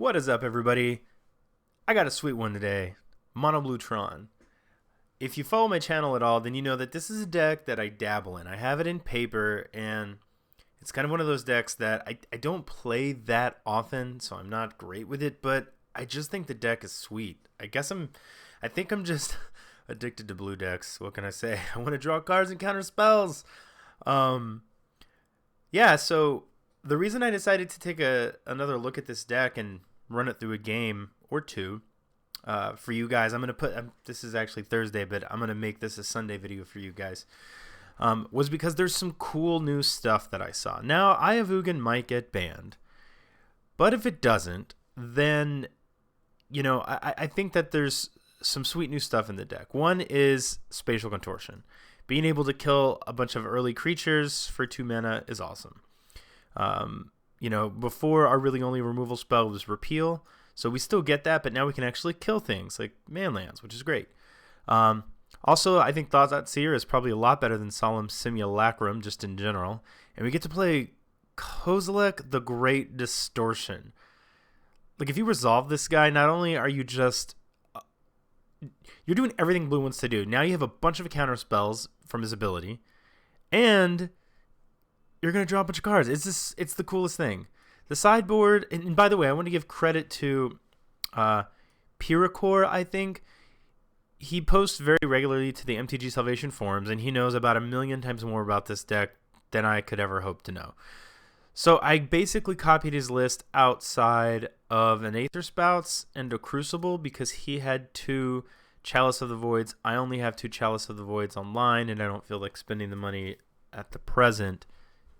What is up, everybody? I got a sweet one today. Mono Blue Tron. If you follow my channel at all, then you know that this is a deck that I dabble in. I have it in paper, and it's kind of one of those decks that I don't play that often, so I'm not great with it, but I just think the deck is sweet. I think I'm just addicted to blue decks. What can I say? I want to draw cards and counter spells. Yeah, so the reason I decided to take another look at this deck and run it through a game or two for you guys, this is actually Thursday, but I'm going to make this a Sunday video for you guys, was because there's some cool new stuff that I saw. Now, Ayavugan might get banned, but if it doesn't, then, I think that there's some sweet new stuff in the deck. One is Spatial Contortion. Being able to kill a bunch of early creatures for 2 mana is awesome. Before our really only removal spell was Repeal, so we still get that, but now we can actually kill things like manlands, which is great. Also, I think Thought-Seer is probably a lot better than Solemn Simulacrum just in general, and we get to play Kozilek the Great Distortion. Like, if you resolve this guy, not only are you just you're doing everything blue wants to do. Now you have a bunch of counter spells from his ability, and you're going to draw a bunch of cards. It's the coolest thing. The sideboard, and by the way, I want to give credit to Piracor, I think. He posts very regularly to the MTG Salvation forums, and he knows about 1,000,000 times more about this deck than I could ever hope to know. So I basically copied his list outside of an Aether Spouts and a Crucible because he had 2 Chalice of the Voids. I only have 2 Chalice of the Voids online, and I don't feel like spending the money at the present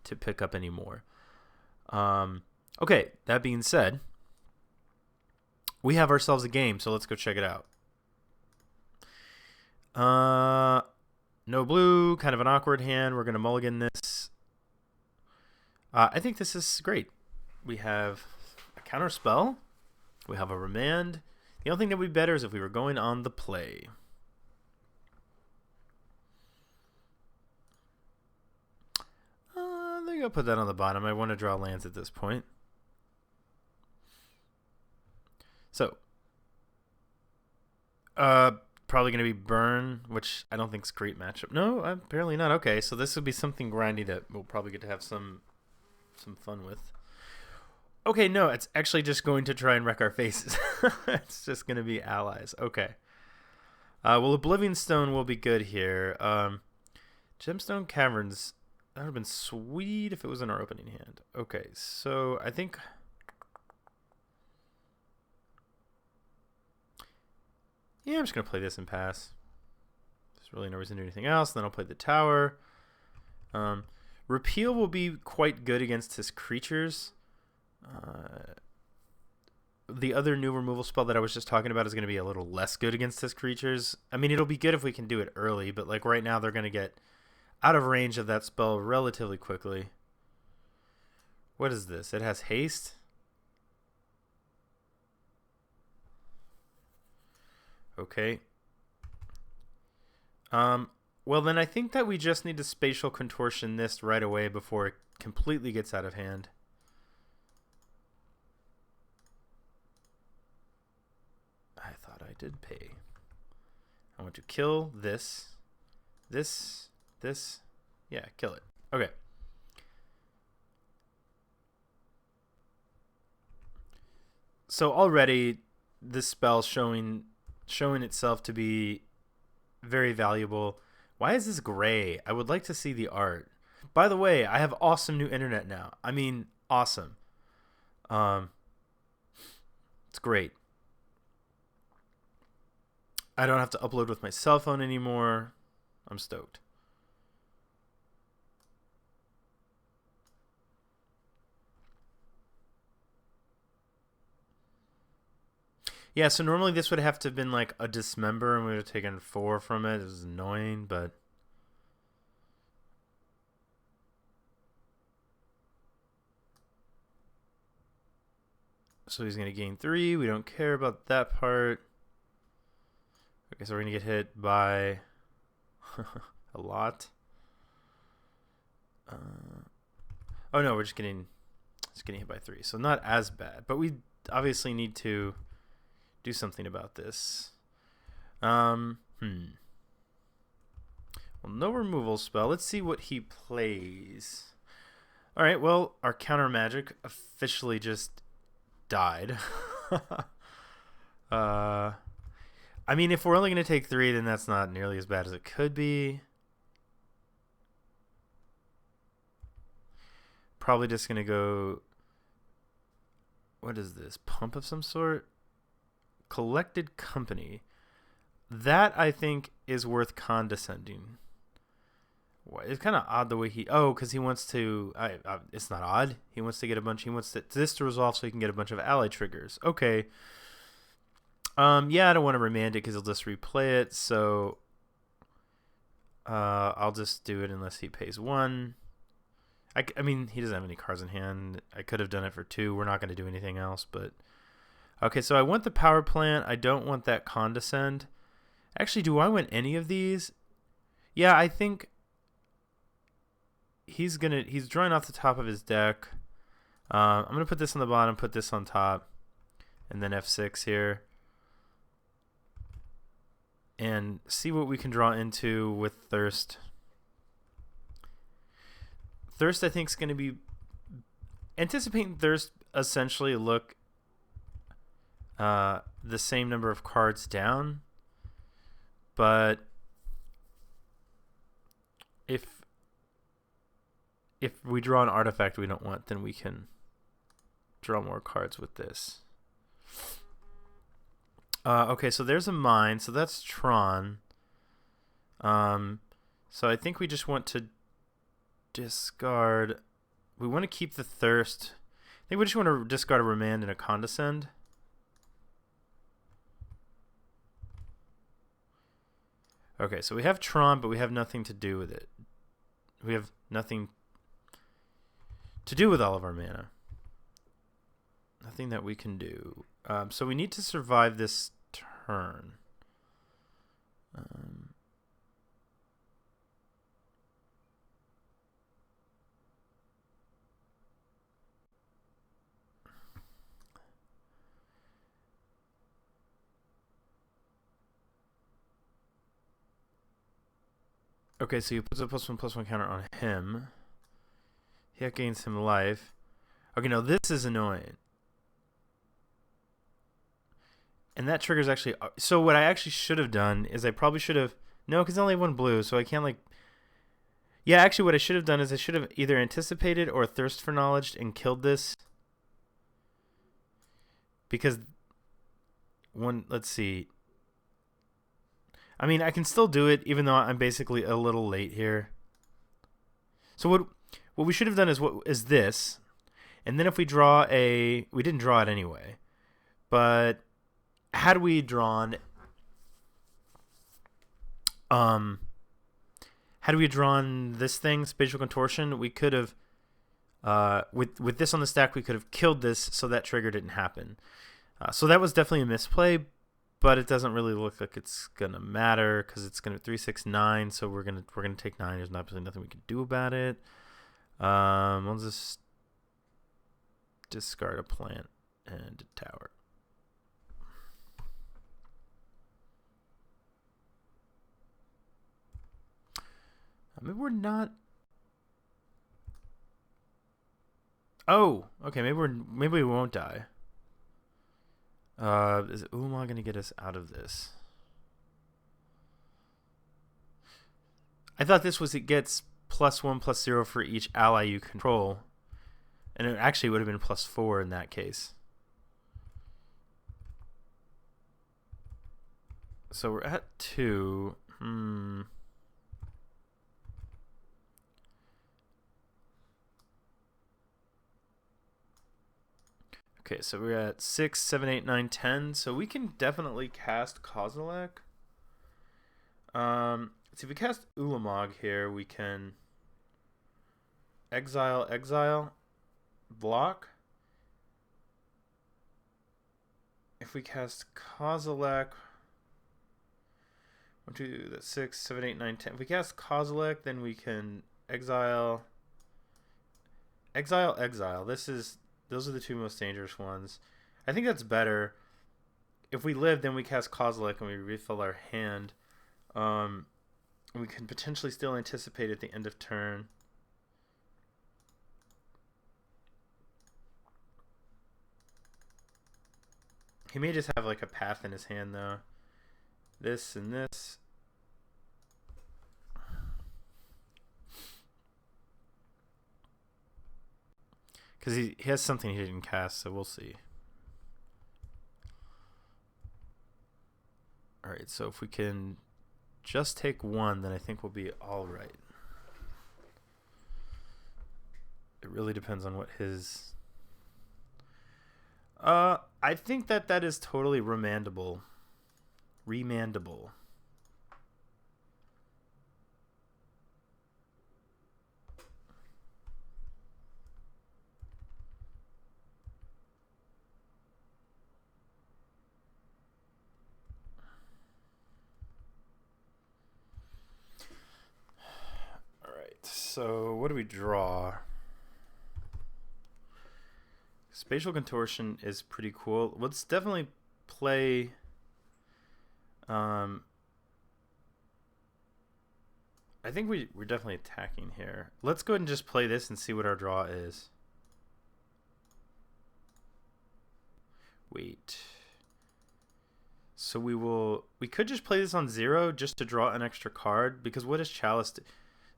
to pick up any more. Okay, that being said, we have ourselves a game, so let's go check it out. No blue, kind of an awkward hand. We're going to mulligan this. I think this is great. We have a counter spell. We have a remand. The only thing that would be better is if we were going on the play. I think I'll put that on the bottom. I want to draw lands at this point. So, probably going to be Burn, which I don't think is a great matchup. No, apparently not. Okay, so this would be something grindy that we'll probably get to have some fun with. Okay, no, it's actually just going to try and wreck our faces. It's just going to be allies. Okay. Well, Oblivion Stone will be good here. Gemstone Caverns, that would have been sweet if it was in our opening hand. Okay, so I think... yeah, I'm just going to play this and pass. There's really no reason to do anything else. Then I'll play the tower. Repeal will be quite good against his creatures. The other new removal spell that I was just talking about is going to be a little less good against his creatures. I mean, it'll be good if we can do it early, but like right now they're going to get out of range of that spell relatively quickly. What is this? It has haste? Okay. Well, then I think that we just need to Spatial Contortion this right away before it completely gets out of hand. I thought I did pay. I want to kill this. This. Yeah, kill it. Okay. So already this spell showing itself to be very valuable. Why is this gray? I would like to see the art. By the way, I have awesome new internet now. I mean, awesome. It's great. I don't have to upload with my cell phone anymore. I'm stoked. Yeah, so normally this would have to have been like a Dismember, and we would have taken 4 from it. It was annoying, but... so he's going to gain 3. We don't care about that part. Okay, so we're going to get hit by a lot. Oh no, we're just getting hit by 3, so not as bad. But we obviously need to do something about this. Well, no removal spell. Let's see what he plays. All right, well, our counter magic officially just died. I mean, if we're only going to take 3, then that's not nearly as bad as it could be. Probably just going to go... What is this? Pump of some sort? Collected Company. That, I think, is worth condescending. It's kind of odd the way he... Oh, because he wants to... it's not odd. He wants to get a bunch... He wants this to resolve so he can get a bunch of ally triggers. Okay. Yeah, I don't want to remand it because he'll just replay it. So I'll just do it unless he pays 1. I mean, he doesn't have any cards in hand. I could have done it for 2. We're not going to do anything else. But okay, so I want the power plant. I don't want that condescend. Actually, do I want any of these? Yeah, I think he's drawing off the top of his deck. I'm gonna put this on the bottom, put this on top, and then F6 here, and see what we can draw into with Thirst. Thirst, I think, is going to be anticipating Thirst essentially look the same number of cards down, but if we draw an artifact we don't want, then we can draw more cards with this. Okay, so there's a mine, so that's Tron. So I think we just want to discard. We want to keep the Thirst. I think we just want to discard a Remand and a Condescend. Okay, so we have Tron, but we have nothing to do with it. We have nothing to do with all of our mana. Nothing that we can do. So we need to survive this turn. Okay, so he puts a +1/+1 counter on him. He gains him life. Okay, now this is annoying. And that triggers actually... So what I actually should have done is I probably should have... No, because I only have 1 blue, so I can't like... Yeah, actually what I should have done is I should have either anticipated or Thirst for Knowledge and killed this. Because... Let's see... I mean, I can still do it, even though I'm basically a little late here. So what we should have done is this, and then if we draw a... We didn't draw it anyway, but had we drawn... Had we drawn this thing, Spatial Contortion, we could have... with this on the stack, we could have killed this so that trigger didn't happen. So that was definitely a misplay. But it doesn't really look like it's gonna matter because it's gonna 3/6/9. So we're gonna take 9. There's absolutely nothing we can do about it. We'll just discard a plant and a tower. Maybe we're not. Oh, okay. Maybe we won't die. Is Ulamog going to get us out of this? I thought this was it gets +1/+0 for each ally you control. And it actually would have been +4 in that case. So we're at 2. Okay, so we're at 6, 7, 8, 9, 10. So we can definitely cast Kozilek. So if we cast Ulamog here, we can exile, block. If we cast Kozilek, 1, 2, that's 6, 7, 8, 9, 10. If we cast Kozilek, then we can exile. Those are the 2 most dangerous ones. I think that's better. If we live, then we cast Kozilek and we refill our hand. We can potentially still anticipate at the end of turn. He may just have like a path in his hand though. This and this. Because he has something he didn't cast, so we'll see. Alright, so if we can just take one, then I think we'll be alright. It really depends on what his... I think that is totally remandable. Remandable. Alright, so what do we draw? Spatial Contortion is pretty cool. Let's definitely play... I think we're definitely attacking here. Let's go ahead and just play this and see what our draw is. Wait. So we could just play this on 0 just to draw an extra card, because what does Chalice do?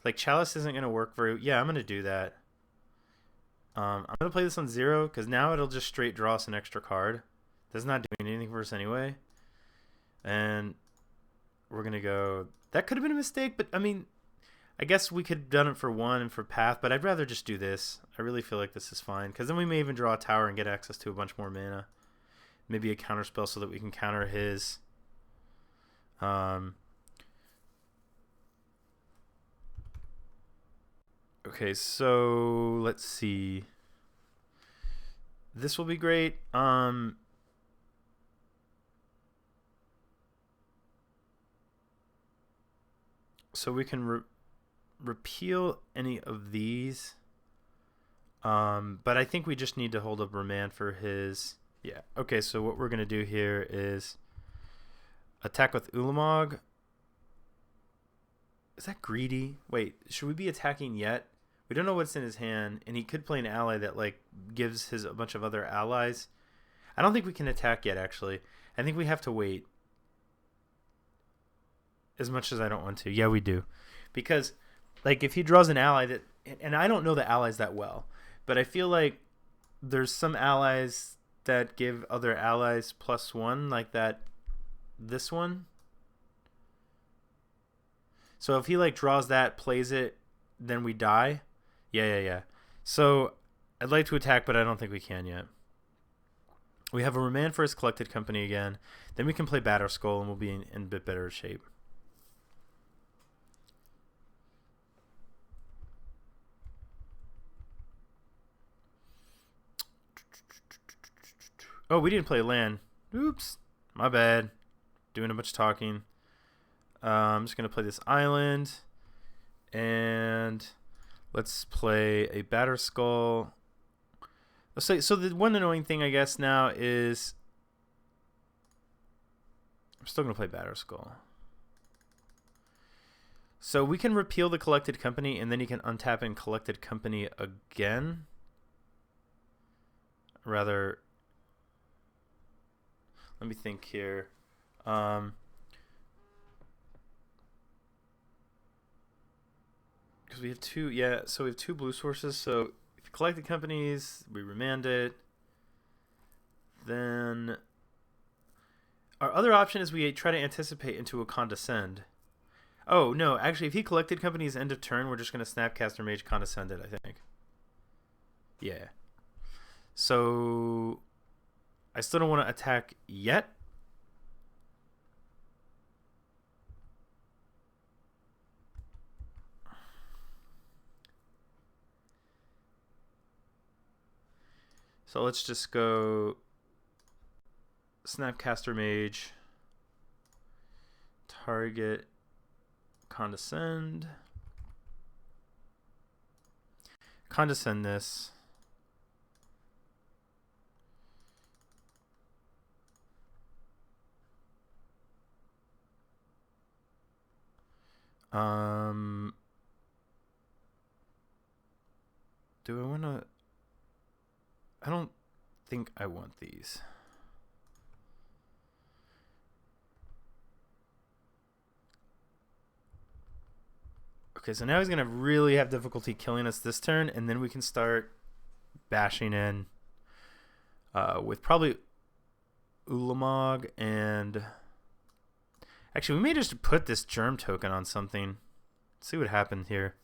Like, Chalice isn't going to work very... Yeah, I'm going to do that. I'm going to play this on 0 because now it'll just straight draw us an extra card. That's not doing anything for us anyway. And we're going to go... That could have been a mistake, but I mean, I guess we could have done it for 1 and for path, but I'd rather just do this. I really feel like this is fine, because then we may even draw a tower and get access to a bunch more mana. Maybe a counter spell so that we can counter his... Okay, so let's see. This will be great. So we can repeal any of these. But I think we just need to hold up Remand for his... Yeah. Okay, so what we're going to do here is attack with Ulamog. Is that greedy? Wait, should we be attacking yet? We don't know what's in his hand, and he could play an ally that like gives his a bunch of other allies. I don't think we can attack yet, actually. I think we have to wait. As much as I don't want to. Yeah, we do. Because, like, if he draws an ally that... And I don't know the allies that well, but I feel like there's some allies that give other allies +1, like that... This one. So if he, like, draws that, plays it, then we die. Yeah. So I'd like to attack, but I don't think we can yet. We have a Remand for his Collected Company again. Then we can play Batterskull, and we'll be in a bit better shape. Oh, we didn't play land. Oops. My bad. Doing a bunch of talking. I'm just going to play this island. And let's play a Batterskull. So the one annoying thing, I guess, now is... I'm still going to play Batterskull. So we can repeal the Collected Company, and then you can untap in Collected Company again. Rather... Let me think here. Because we have two, so we have 2 blue sources. So if you collect the companies, we remand it. Then our other option is we try to anticipate into a Condescend. Oh, no, actually, if he collected companies end of turn, we're just going to Snapcaster Mage Condescend it, I think. Yeah. So... I still don't want to attack yet. So let's just go Snapcaster Mage, target Condescend this. Um, do I want to? I don't think I want these. Okay, so now he's going to really have difficulty killing us this turn, and then we can start bashing in with probably Ulamog and... Actually, we may just put this germ token on something. See what happens here.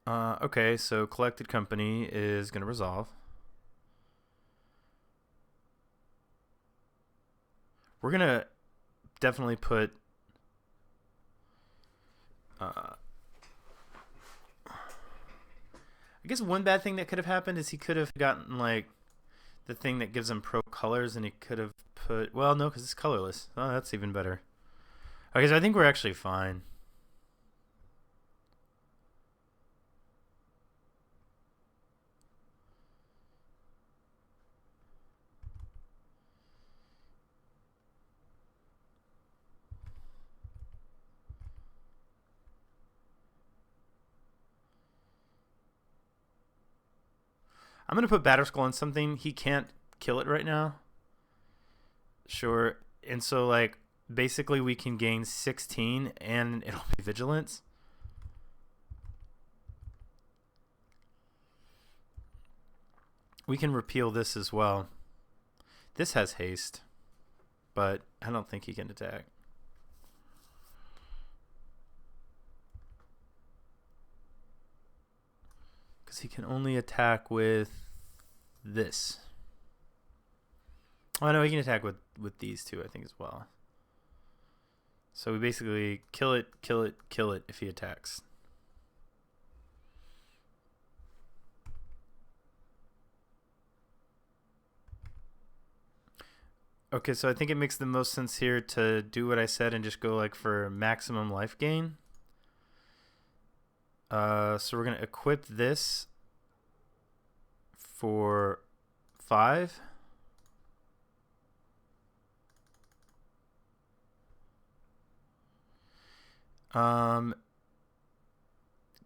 Okay, so collected company is going to resolve. We're going to definitely put... I guess one bad thing that could have happened is he could have gotten, like, the thing that gives him pro colors, and he could have put... Well, no, because it's colorless. Oh, that's even better. Okay, so I think we're actually fine. I'm going to put Batterskull on something. He can't kill it right now. Sure. And so, like, basically we can gain 16 and it'll be Vigilance. We can repeal this as well. This has haste, but I don't think he can attack. Because he can only attack with this. Oh, no, he can attack with these two, I think, as well. So we basically kill it, kill it, kill it if he attacks. Okay, so I think it makes the most sense here to do what I said and just go like for maximum life gain. So we're going to equip this for 5. Can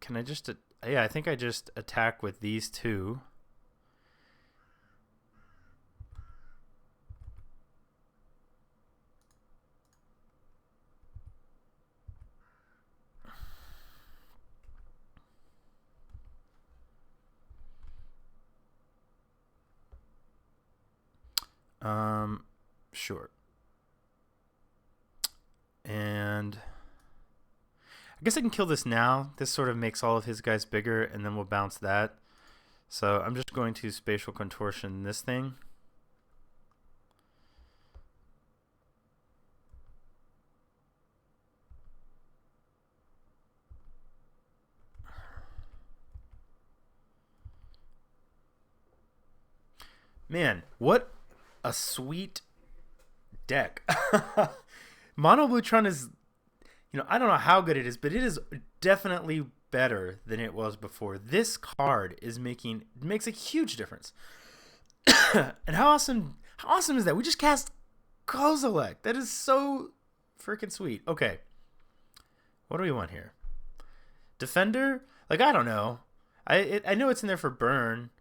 I just... yeah, I think I just attack with these two. Sure. And I guess I can kill this now. This sort of makes all of his guys bigger, and then we'll bounce that. So I'm just going to spatial contortion this thing. Man, what a sweet deck. Mono Blue Tron is, I don't know how good it is, but it is definitely better than it was before. This card makes a huge difference. And how awesome is that? We just cast Kozilek. That is so freaking sweet. Okay. What do we want here? Defender? Like, I don't know. I know it's in there for burn.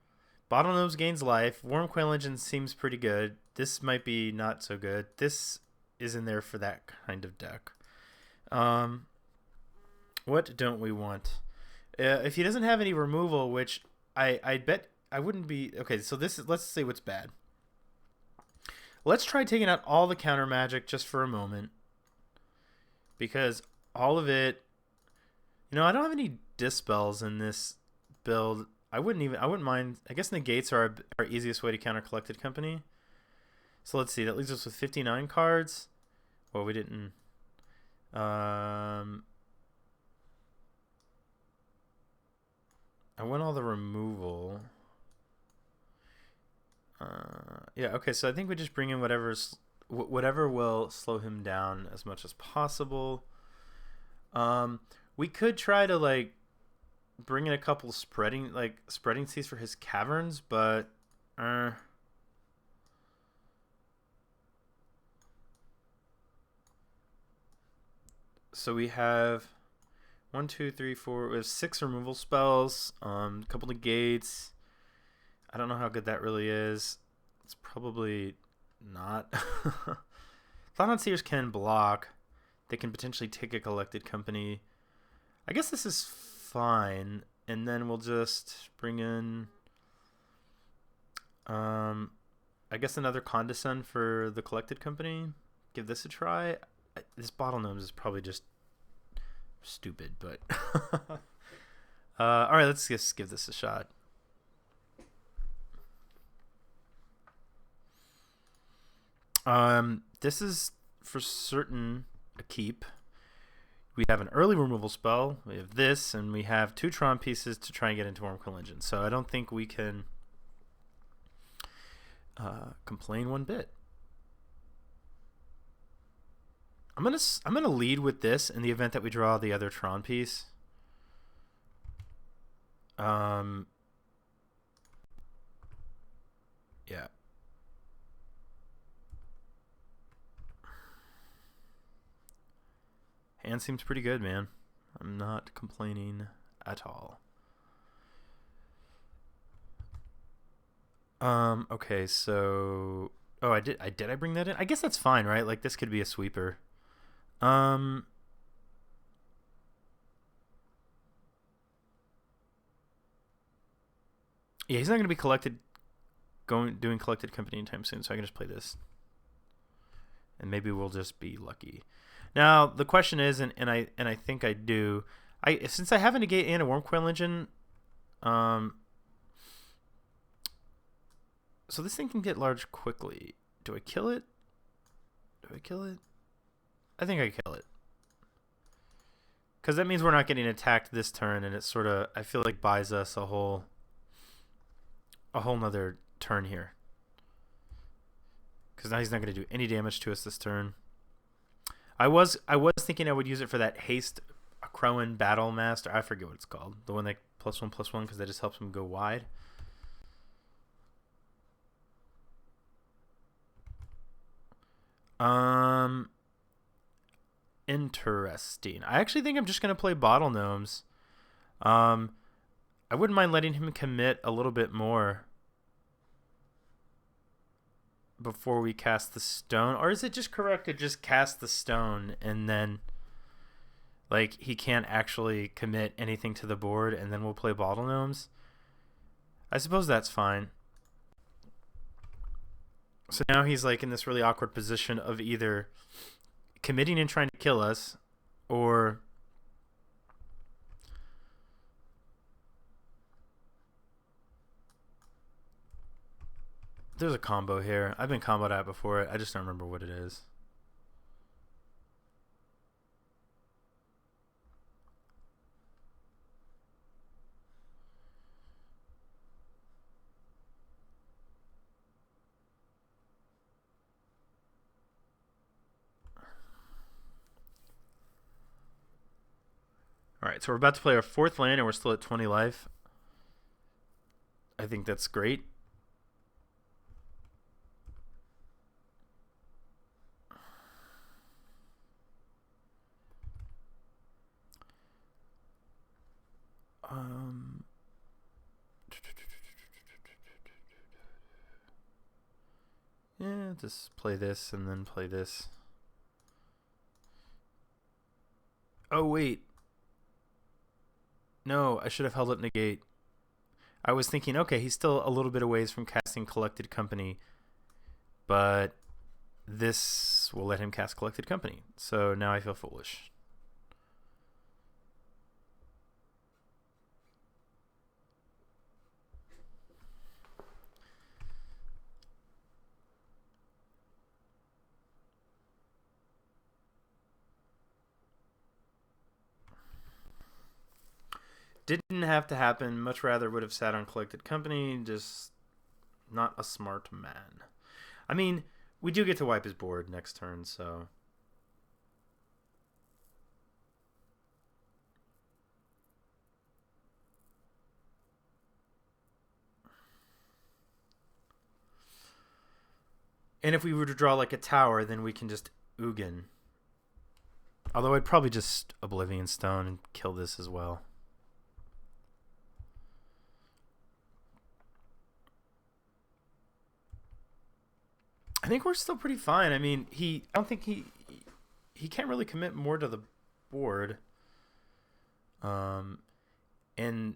Bottlenose gains life. Wormcoil Engine seems pretty good. This might be not so good. This is in there for that kind of deck. What don't we want? If he doesn't have any removal, which I bet I wouldn't be... Okay, so let's say what's bad. Let's try taking out all the counter magic just for a moment. Because all of it... I don't have any dispels in this build. I wouldn't mind. I guess negates are our easiest way to counter Collected Company. So let's see. That leaves us with 59 cards. Well, we didn't. I want all the removal. Yeah. Okay. So I think we just bring in whatever will slow him down as much as possible. We could try to bring in a couple spreading seas for his caverns, but So we have 1, 2, 3, 4. We have 6 removal spells. A couple negates. I don't know how good that really is. It's probably not. Thought Seers can block. They can potentially take a collected company. I guess this is fine. And then we'll just bring in, I guess another Condescend for the collected company. Give this a try. This Bottle Gnomes is probably just stupid, but all right, let's just give this a shot. This is for certain a keep. We have an early removal spell. We have this, and we have 2 Tron pieces to try and get into Wurmcoil Engine. So I don't think we can complain one bit. I'm gonna lead with this in the event that we draw the other Tron piece. Yeah. Hand seems pretty good, man. I'm not complaining at all. Okay, so I bring that in? I guess that's fine, right? Like this could be a sweeper. Yeah, he's not gonna be doing collected company anytime soon, so I can just play this. And maybe we'll just be lucky. Now the question is, and I think I do. Since I have a negate and a Wurmcoil Engine, so this thing can get large quickly. Do I kill it? I think I kill it. Because that means we're not getting attacked this turn, and it sort of, I feel like, buys us a whole nother turn here. Because now he's not going to do any damage to us this turn. I was thinking I would use it for that haste Crowan Battle Master. I forget what it's called. The one that +1/+1, because that just helps him go wide. Interesting. I actually think I'm just gonna play Bottle Gnomes. I wouldn't mind letting him commit a little bit more before we cast the stone. Or is it just correct to just cast the stone and then, like, he can't actually commit anything to the board, and then we'll play Bottle Gnomes? I suppose that's fine. So now he's like in this really awkward position of either committing and trying to kill us, or there's a combo here. I've been comboed at before. I just don't remember what it is. All right, so we're about to play our 4th land, and we're still at 20 life. I think that's great. Yeah, just play this and then play this. Oh, wait. No, I should have held up negate. I was thinking, okay, he's still a little bit away from casting Collected Company, but this will let him cast Collected Company. So now I feel foolish. Didn't have to happen. Much rather would have sat on Collected Company. Just not a smart man. I mean, we do get to wipe his board next turn, so... And if we were to draw like a tower, then we can just Ugin. Although I'd probably just Oblivion Stone and kill this as well. I think we're still pretty fine. I mean, I don't think he can't really commit more to the board. And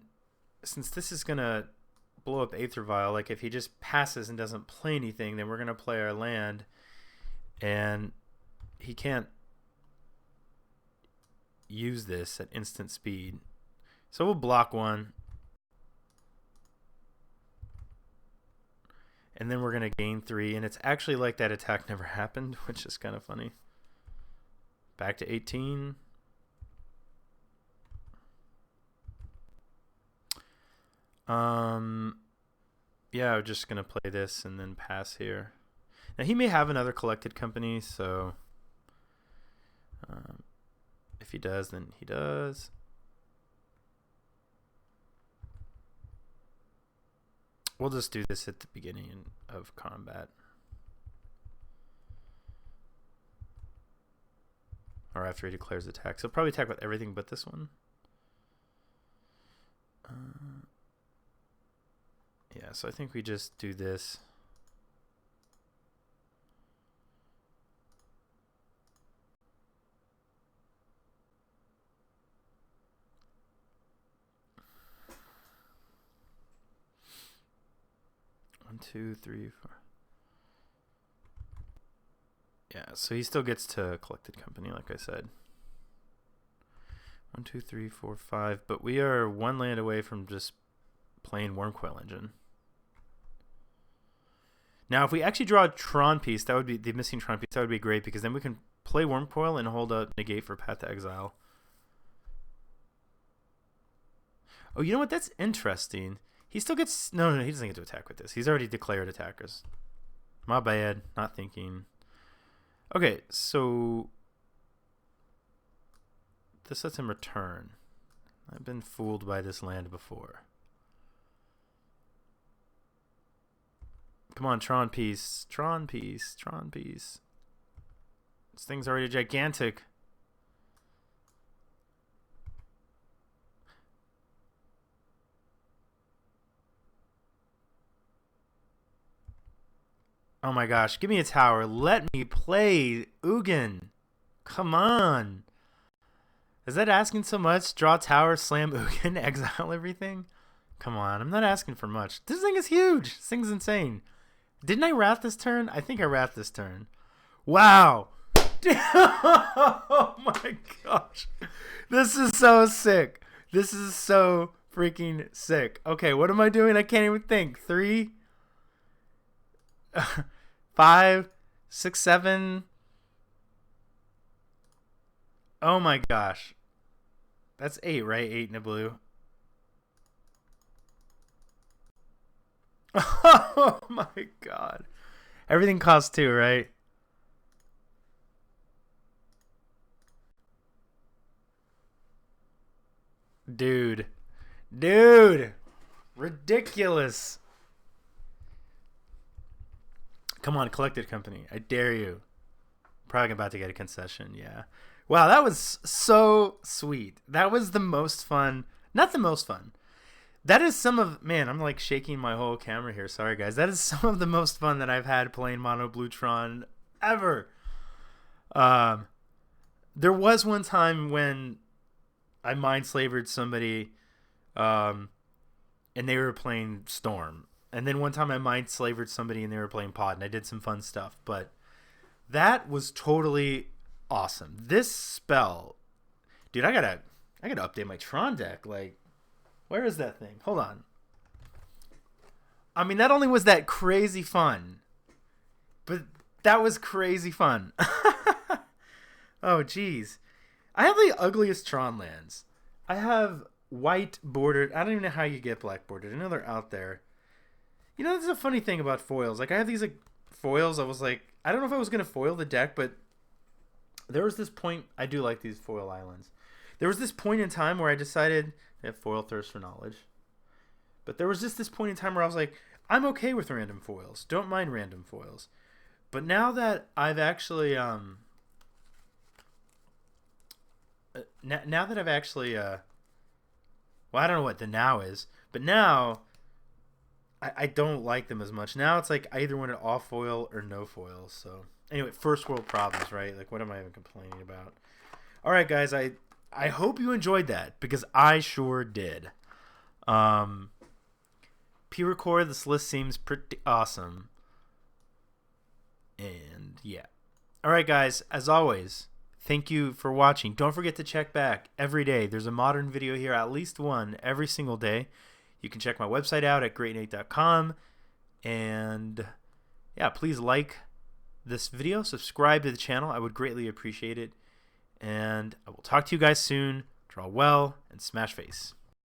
since this is gonna blow up Aether Vial, like if he just passes and doesn't play anything, then we're gonna play our land, and he can't use this at instant speed. So we'll block one. And then we're going to gain 3. And it's actually like that attack never happened, which is kind of funny. Back to 18. Yeah, I'm just going to play this and then pass here. Now, he may have another collected company, so if he does, then he does. We'll just do this at the beginning of combat. Or after he declares attack. So probably attack with everything but this one. Yeah, so I think we just do this. One, two, three, four. Yeah, so he still gets to collected company, like I said. 1, 2, 3, 4, 5. But we are 1 land away from just playing Wormcoil Engine. Now, if we actually draw a Tron piece, that would be the missing Tron piece. That would be great because then we can play Wormcoil and hold a negate for Path to Exile. Oh, you know what? That's interesting. He still gets... No, he doesn't get to attack with this. He's already declared attackers. My bad. Not thinking. Okay, so... this lets him return. I've been fooled by this land before. Come on, Tron piece. Tron piece. Tron piece. This thing's already gigantic. Oh my gosh, give me a tower. Let me play Ugin. Come on. Is that asking so much? Draw tower, slam Ugin, exile everything? Come on, I'm not asking for much. This thing is huge. This thing's insane. Didn't I wrath this turn? I think I wrath this turn. Wow. Oh my gosh. This is so sick. This is so freaking sick. Okay, what am I doing? I can't even think. 3... 5, 6, 7. Oh my gosh. That's 8, right? 8 in a blue. Oh my god. Everything costs 2, right? Dude. Ridiculous. Come on, collected company. I dare you. Probably about to get a concession, yeah. Wow, that was so sweet. That was the most fun. Not the most fun. That is some of... Man, I'm like shaking my whole camera here. Sorry, guys. That is some of the most fun that I've had playing Mono Blue Tron ever. There was one time when I mind-slavered somebody and they were playing Storm. And then one time I mind-slavered somebody and they were playing Pod, and I did some fun stuff. But that was totally awesome. This spell... Dude, I gotta update my Tron deck. Like, where is that thing? Hold on. I mean, not only was that crazy fun, but that was crazy fun. Oh, jeez. I have the ugliest Tron lands. I have white bordered. I don't even know how you get black bordered. I know they're out there. You know, there's a funny thing about foils. Like, I have these like foils. I was like, I don't know if I was going to foil the deck, but there was this point. I do like these foil islands. There was this point in time where I decided, I have foil thirst for knowledge. But there was just this point in time where I was like, I'm okay with random foils. Don't mind random foils. But now that I've actually now that I've actually well, I don't know what the now is, but now I don't like them as much. Now it's like I either want it off foil or no foil. So anyway, first world problems, right? Like, what am I even complaining about? All right, guys, I hope you enjoyed that because I sure did. P-Record, this list seems pretty awesome. And yeah. All right, guys, as always, thank you for watching. Don't forget to check back every day. There's a modern video here, at least one, every single day. You can check my website out at greatnate.com. And yeah, please like this video, subscribe to the channel. I would greatly appreciate it. And I will talk to you guys soon. Draw well and smash face.